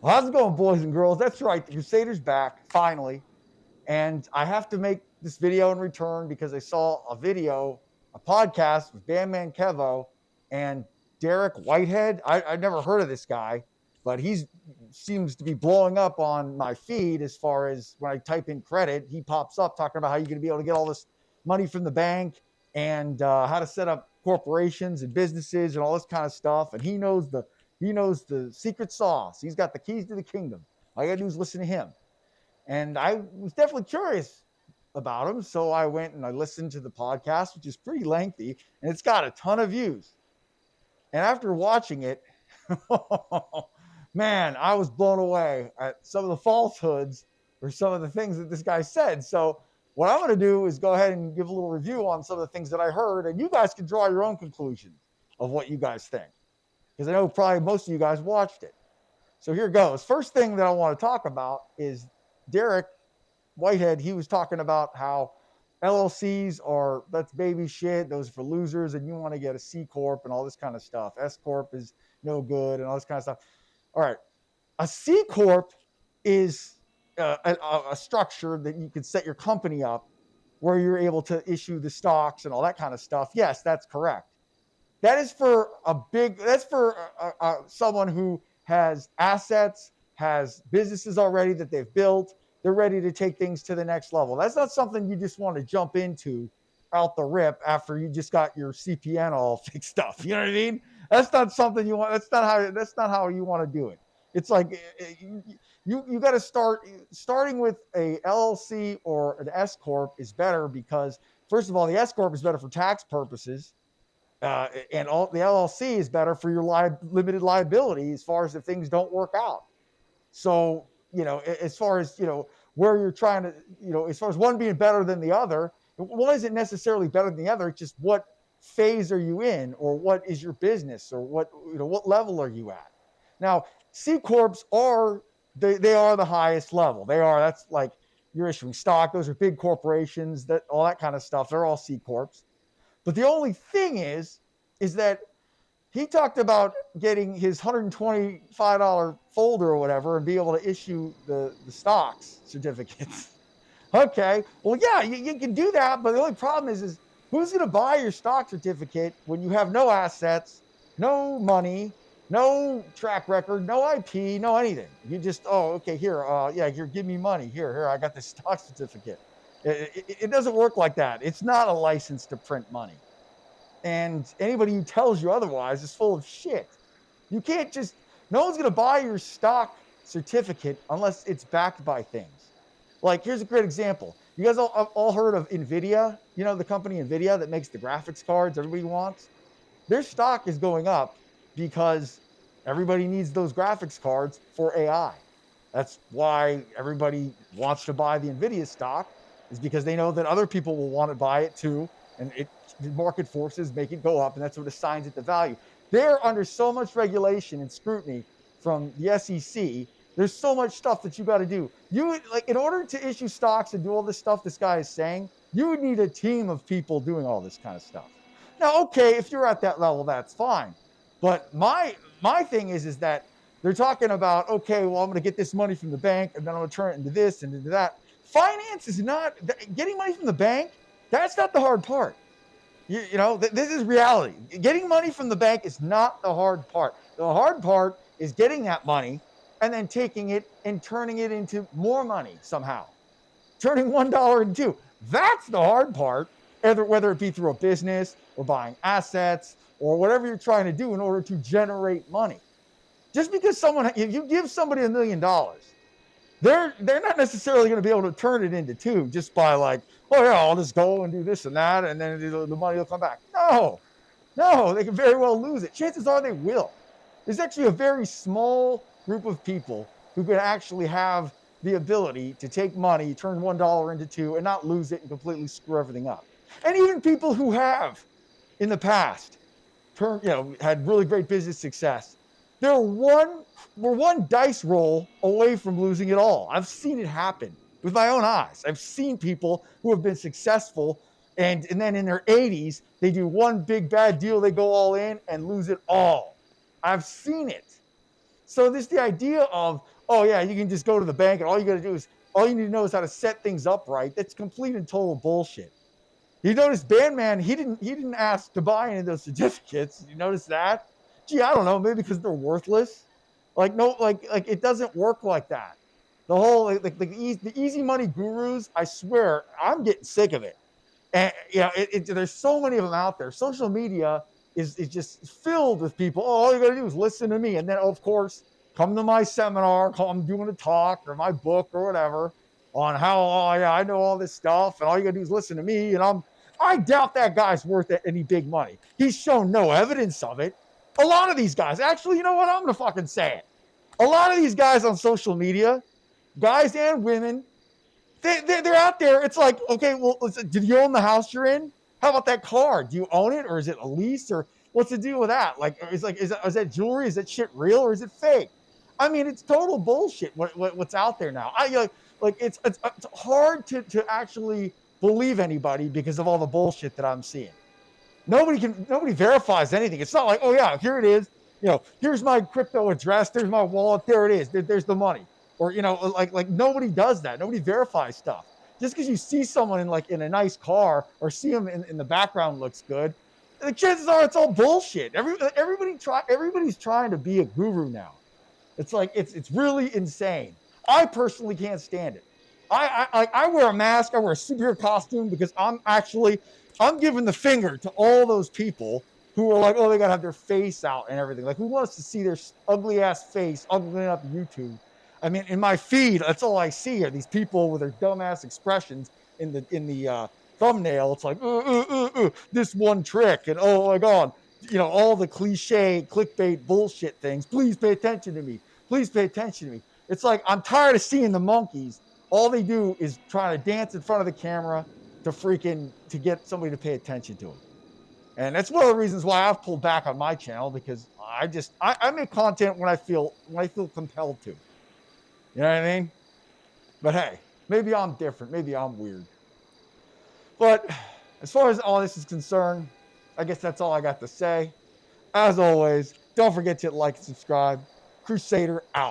Well, how's it going, boys and girls? That's right. The Crusader's back, finally. And I have to make this video in return because I saw a podcast with Bandman Kevo and Derrick Whitehead. I've never heard of this guy, but he seems to be blowing up on my feed as far as when I type in credit, he pops up talking about how you're going to be able to get all this money from the bank and how to set up corporations and businesses and all this kind of stuff. And he knows the secret sauce. He's got the keys to the kingdom. All you got to do is listen to him. And I was definitely curious about him. So I went and I listened to the podcast, which is pretty lengthy, and it's got a ton of views. And after watching it, man, I was blown away at some of the falsehoods or some of the things that this guy said. So what I'm going to do is go ahead and give a little review on some of the things that I heard, and you guys can draw your own conclusions of what you guys think, because I know probably most of you guys watched it. So here goes. First thing that I want to talk about is Derrick Whitehead. He was talking about how that's baby shit. Those are for losers, and you want to get a C Corp and all this kind of stuff. S Corp is no good and all this kind of stuff. All right. A C Corp is a structure that you can set your company up where you're able to issue the stocks and all that kind of stuff. Yes, that's correct. That's for someone who has assets, has businesses already that they've built. They're ready to take things to the next level. That's not something you just want to jump into out the rip after you just got your CPN all fixed up. You know what I mean? That's not something you want. That's not how you want to do it. It's like you got to starting with a LLC or an S corp is better because first of all, the S corp is better for tax purposes. And the LLC is better for your limited liability as far as if things don't work out. So, as far as, where you're trying to, as far as one being better than the other, one isn't necessarily better than the other. It's just what phase are you in, or what is your business, or what level are you at? Now, C Corps they are the highest level. That's like you're issuing stock. Those are big corporations, all that kind of stuff. They're all C Corps. But the only thing is that he talked about getting his $125 folder or whatever and be able to issue the stocks certificates. Okay, well, yeah, you can do that, but the only problem is who's going to buy your stock certificate when you have no assets, no money, no track record, no IP, no anything? You just, okay, here, give me money. Here, I got this stock certificate. It doesn't work like that. It's not a license to print money. And anybody who tells you otherwise is full of shit. You can't no one's going to buy your stock certificate unless it's backed by things. Like, here's a great example. You guys all heard of NVIDIA? The company NVIDIA that makes the graphics cards everybody wants? Their stock is going up because everybody needs those graphics cards for AI. That's why everybody wants to buy the NVIDIA stock, is because they know that other people will want to buy it too, and the market forces make it go up, and that's what assigns it the value. They're under so much regulation and scrutiny from the SEC. There's so much stuff that you got to do. In order to issue stocks and do all this stuff this guy is saying, you would need a team of people doing all this kind of stuff. Now, okay, if you're at that level, that's fine. But my thing is that they're talking about, okay, well, I'm going to get this money from the bank, and then I'm going to turn it into this and into that. Finance is not getting money from the bank. That's not the hard part. This is reality. Getting money from the bank is not the hard part. The hard part is getting that money and then taking it and turning it into more money somehow. Turning $1 into $2. That's the hard part, whether it be through a business or buying assets or whatever you're trying to do in order to generate money. Just because if you give somebody $1 million, they're not necessarily going to be able to turn it into two just by like, oh yeah, I'll just go and do this and that, and then the money will come back. No, they can very well lose it. Chances are they will. There's actually a very small group of people who can actually have the ability to take money, turn $1 into $2, and not lose it and completely screw everything up. And even people who have in the past had really great business success, we're one dice roll away from losing it all. I've seen it happen with my own eyes. I've seen people who have been successful and then in their 80s, they do one big bad deal, they go all in and lose it all. I've seen it. So this the idea of, oh yeah, you can just go to the bank and all you need to know is how to set things up right. That's complete and total bullshit. You notice Bandman, he didn't ask to buy any of those certificates. You notice that? Gee, I don't know, maybe because they're worthless. Like no, like it doesn't work like that. The whole the easy money gurus, I swear, I'm getting sick of it. And there's so many of them out there. Social media is just filled with people. Oh, all you got to do is listen to me, and then of course come to my seminar, I'm doing a talk or my book or whatever on how I know all this stuff, and all you got to do is listen to me. And I doubt that guy's worth any big money. He's shown no evidence of it. A lot of these guys, actually, you know what? I'm gonna fucking say it. A lot of these guys on social media, guys and women, they're out there. It's like, okay, well, did you own the house you're in? How about that car? Do you own it, or is it a lease, or what's the deal with that? Like, is that jewelry? Is that shit real, or is it fake? I mean, it's total bullshit. What's out there now? It's hard to actually believe anybody because of all the bullshit that I'm seeing. Nobody verifies anything. It's not like, oh yeah, here it is. Here's my crypto address. There's my wallet. There it is. There's the money. Or like nobody does that. Nobody verifies stuff. Just because you see someone in a nice car or see them in the background looks good, the chances are it's all bullshit. Everybody's trying to be a guru now. It's like it's really insane. I personally can't stand it. I wear a mask. I wear a superhero costume because I'm giving the finger to all those people who are like, oh, they gotta have their face out and everything. Like, who wants to see their ugly ass face ugly up YouTube? I mean, in my feed, that's all I see are these people with their dumbass expressions in the thumbnail. It's like, this one trick, and oh my god, all the cliche clickbait bullshit things. Please pay attention to me. Please pay attention to me. It's like, I'm tired of seeing the monkeys. All they do is try to dance in front of the camera to get somebody to pay attention to them. And that's one of the reasons why I've pulled back on my channel, because I make content when I feel compelled to. You know what I mean? But hey, maybe I'm different. Maybe I'm weird. But as far as all this is concerned, I guess that's all I got to say. As always, don't forget to like and subscribe. Crusader out.